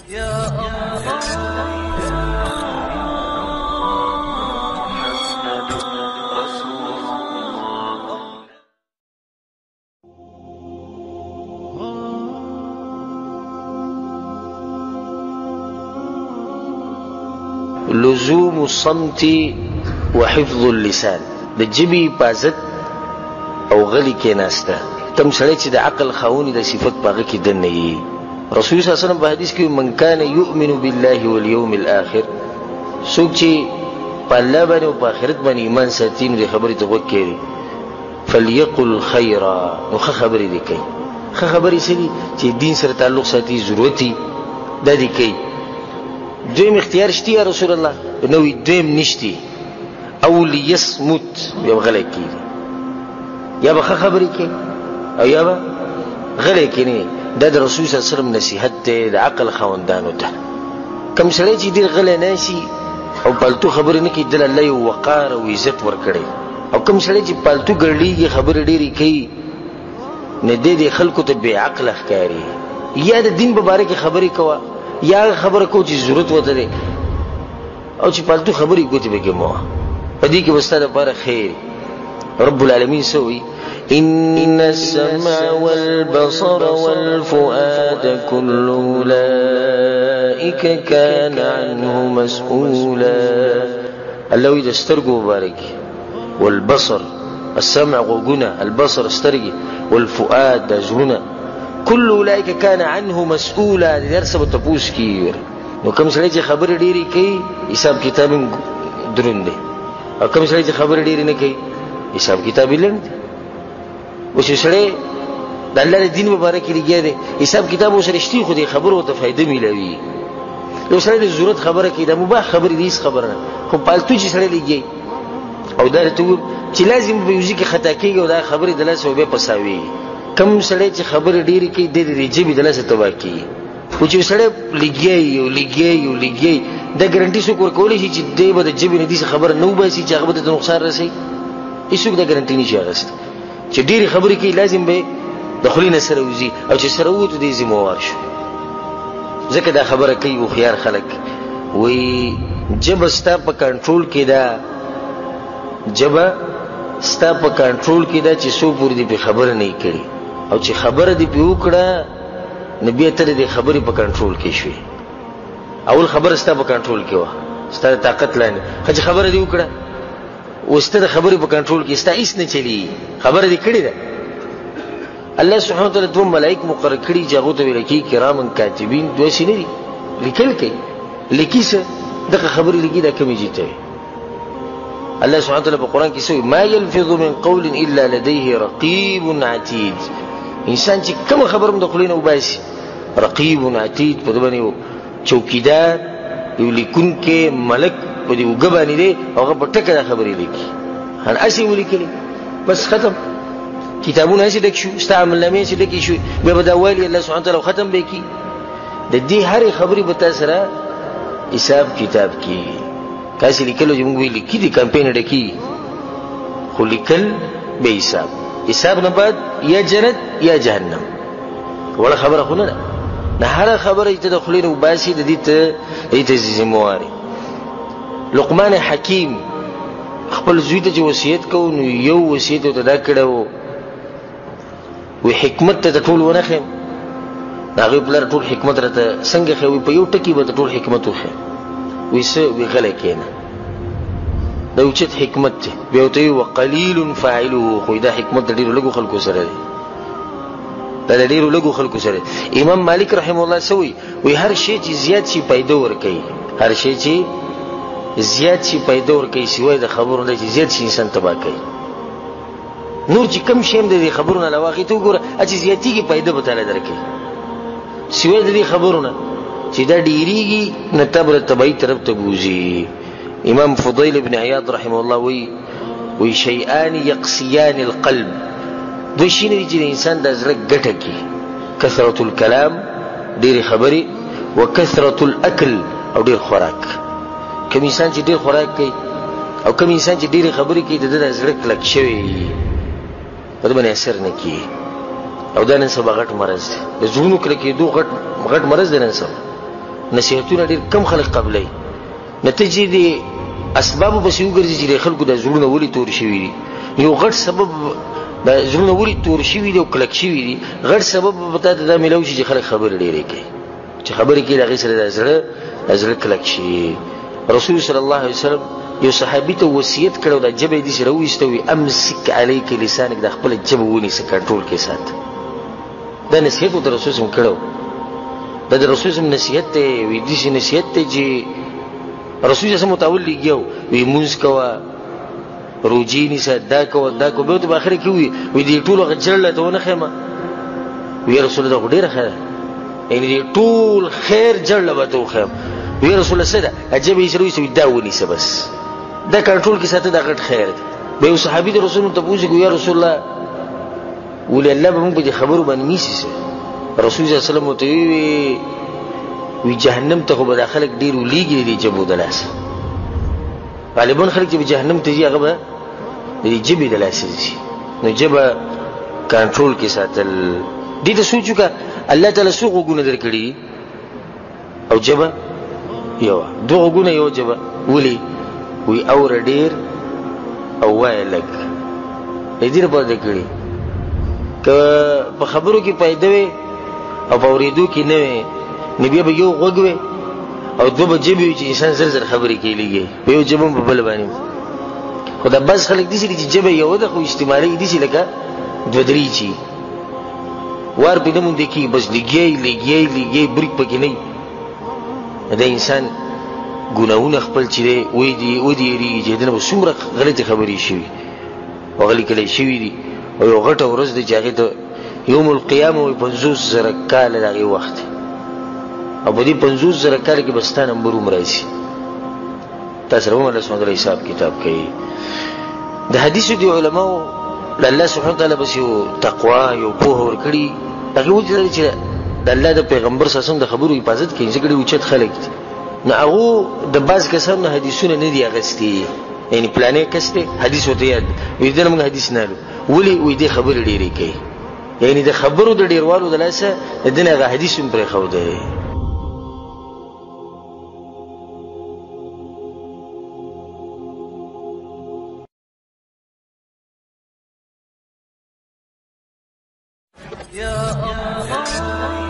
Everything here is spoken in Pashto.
لزوم الصمت وحفظ اللسان، د جبی حفاظت او غلی کې ناسته. کم سړی چې د عقل خاوني د صفت پاغه کې دنه یي. رسول صلی الله علیه وسلم په حدیث کې من کان یؤمن بالله واليوم الاخر، څوک چې په الله باندې او په آخرت باندې ایمان ساتي نو د خبرې ته وکړي فليقل خيرا، نو خبرې دي کوي. خبرې سړي چې دین سره تعلق ساتي ضرورتي د دې کوي. دویم اختیار شته یا رسول الله؟ نو دویم نشتی. او لیصمت، یو غلی کیږي، یا به خبرې کوي او یا به غلی کینی. دا د رسول صلی الله علیه وسلم نصیحت دی د عقل خاوندانو ته. کم سړی چې ډیر غلی نشي او پالتو خبرې نه کوي، دل الله یو وقار او عزت ورکړي. او کم سړی چې پالتو ګرځي خبرې ډیرې کوي نه دې خلکو ته بے عقل ښکاري. یا د دین په باره کې خبرې کوه، یا خبره کو چې ضرورت وته دی، او چې پالتو خبرې کوي به کې مو په دې کې وستا لپاره خیر. رب العالمین سوی ان السمع والبصر والفؤاد كل اولئك كان عنه مسؤولا. الله اذا استرجو مبارك والبصر السمع غوغنا، البصر استرجي، والفؤاد زرنا، كل اولئك كان عنه مسؤولا. درس بتپوس کی نو کوم سړی چې خبر ډیری کوي حساب کتاب دروند دی، او کوم سړی چې خبر ډیری نه کوي حساب کتاب لند. او چې سړی د الله دین مبارک لري دی حساب کتاب وسره شتي، خو دې خبرو ته فائدې ملوي. یو سړی د ضرورت خبره کوي د مباح خبرې دې خبره نه، خو پالتو چې سړی لګي او دا ته چې لازم به یوځي کې خطا کیږي او دا خبرې د لاسه به پساوي. کم سړی چې خبرې ډېرې کوي د دې جبې د لاسه تبا کوي. خو چې سړی لګي دا ګارانټي څوک ورکولی شي چې دی به د جبې نه داسې خبره نه وباسي چې هغه به ته نقصان رسوي؟ هېڅوک دا ګارانټي نشي اخیستی. چې ډېرې خبرې کوي لازم به د خولې نه سره وځي، او چې سره ووتو دی ذمهوار شو. ځکه دا خبره کوي هوښیار خلک وایي ژبه ستا په کنټرول کې ده، ژبه ستا په کنټرول کې ده چې څو پورې دې په خبره نه کړي، او چې خبره دې په وکړه نو بیا ته دې خبرې په کنټرول کې شوې. اول خبره ستا په کنټرول کې وه، ستا د طاقت لاندې، چې خبره دې وکړه اوس ته د خبرې په کنټرول کې ستا هېڅ نه چلي، خبره دې کړې ده. الله سبحانه وتعالی دوه ملائک مقرر کړي چې هغو ته ویل کېږي کرامن کاتبین. دوه شي نه دي، لیکل کوي. لیکي څه؟ دغه خبرې لیکي دا کمې جي ته وي. الله سبحانه وتعالى في القرآن كيسوي ما يلفظ من قول إلا لديه رقيب عتيد. إنسان چې کوم خبر مدخلين وباسي رقيب عتيد په دبني چوکیدار یو لیکون کې ملک په دې وګبانی دی، هغه په ټکه خبرې لیکي. هن اسی ولیکلي بس ختم. کتابونه اسی ډک شو، استعمال نامې اسی ډک شو، بیا به دا ویلي الله سبحانه وتعالى ختم به کی. د دې هر خبرې به تاسو سره حساب کتاب کی. کاسي لیکلو چې موږ ویل کی دي کمپاین ډکی، خو لیکل به حساب. حساب نه بعد یا جنت یا جهنم. ولا خبره خو نه، نه هر خبره چې تدخلین وباسي د دې ته ذمہواری. لقمان حکیم خپل زوی ته وصیت کوي، نو یو وصیت ته دا کړو وی حکمت ته ټول ونخم. هغه بلر ټول حکمت راته څنګه خوي په یو ټکی به ټول حکمت وخه ویسه وی غلی کېنه. دا اوچت حکمت دی. بیا ته وقلیل فاعله، خو دا حکمت د ډېرو لږو خلکو سره دی، دا د ډېرو لږو خلکو سره دی. امام مالک رحمه الله سوی وی هر شی چې زیات شي پیدا ورکوي، هر شی چې زیات شي پیدا ورکوي سوای د خبرو نه چې زیات شي انسان تباه کوي. نور چې کم شي هم د خبرونه لواغې ته وګوره چې زیاتېږي پیدا به تعالی درکوي، سوای د دې خبرونه چې دا ډیریږي نه تبر تبعی طرف ته بوزي. امام فضیل ابن عیاض رحمه الله وی شیئان یقصیان القلب. دوی شینه دي چې انسان د زړه ګټه کوي، کثرت الکلام ډېرې خبرې، وکثرت الاکل او ډېر خوراک. کوم انسان چې ډېر خوراک کوي او کوم انسان چې ډېرې خبرې کوي د ده زړه کلک شوی په ده باندې اثر نه کوي. او دا نن سبا غټ مرض دی، د زړونو کلکېدو غټ مرض دی نن سبا. نصیحتونه ډېر کم خلک قبلوي. نتیجې دي اسباب به شي وګرځي چې خلکو د زړونو ولي تور شوي دي. یو غټ سبب د زړونو ولي تور شوي دي او کلک شوي دي، غټ سبب به تاسو دا ملو شي چې خلک خبرې ډېرې کوي، چې خبرې کوي هغې سره د زړه کلک شي. رسول صلی الله علیه وسلم یو صحابي ته وصیت کړو د جبې دې سره وایسته وي امسک علیک لسانک، د خپل جبه ونیسه کنټرول کې سات. دا نصیحت ورته رسول صلی الله علیه وسلم کړو. دا د رسول صلی الله علیه وسلم نصیحت دی. وی دې نصیحت دی چې رسول صلی الله علیه وسلم متول لګیو وی مونږ کوه روجی نیسه دا کوه دا کوه، به ته په اخر کې وی دې ټولو غجړله ته ونه خیمه. وی رسول الله ډېره ښه ده، یعنې دې ټول خیر جړله به ته وخیم. وی رسول الله څه ده عجبه یې سره وایسته دا ونیسه، بس دا کنټرول کې ساته دا غټ خیر دی. به یو صحابي د رسول الله تپوس کوي یا رسول الله ولې الله به موږ په دې خبرو باندې نیسي؟ رسول الله صلی الله علیه وسلم ورته وی جهنم ته خو به دا خلک ډېر ولیږي د جبو د لاسه. غالبا خلک چې به جهنم ته ځي هغه به د جبې د لاسه ځي. نو جبه کنټرول کې ساتل دې ته سوچ وکړه الله تعالی څو غوږونه درکړي او جبه یو، دوه غوږونه یو جبه. ولې؟ وی اوره ډېر او وایه لږ، دې لپاره درکړي که په خبرو کې فایده وي او په اورېدو کې نه وي نو بیا به یو غوږ وي او دوه به جبې وي چې انسان زر زر خبرې کوي لګي، په یو جبه په بل باندې. خو دا بس خلک داسې دي چې جبه یو ده خو استعمالوي داسې لکه دوه درې چې وار پې نه موندې کېږي، بس لګیایي بریک پکې نه وي. د انسان ګناهونه خپل چې دی ودېرېږي چې دنه به څومره غلطې خبرې شوي او غلي کلی شوي دي. او یو غټه ورځ دی چې هغې ته یوم القیامه وایي 50,000 کاله د هغې وخت دی، او په دې 50,000 کاله کې به ستا نمبر هم راشي. تا سره هم الله سبحانه وتعالی حساب کتاب کوي. د حدیثو دي علماو له الله سبحانه وتعالی بس یو تقوا یو پوهه ورکړي، هغې وجه لري چې د الله د پیغمبر صلی الله علیه وسلم د خبرو حفاظت کوي. ځکه ډېر اوچت خلک دي، نو هغو د بعض کسانو نه حدیثونه نه دي اخیستي، یعنې پلانې کس دی حدیث ورته یاد وي دنه موږ حدیث نه لرو. ولې؟ وایي دې خبرې ډېرې کوي، یعنې د خبرو د ډېروالو د لاسه د دې نه هغه حدیث هم پرېښودی. يا الله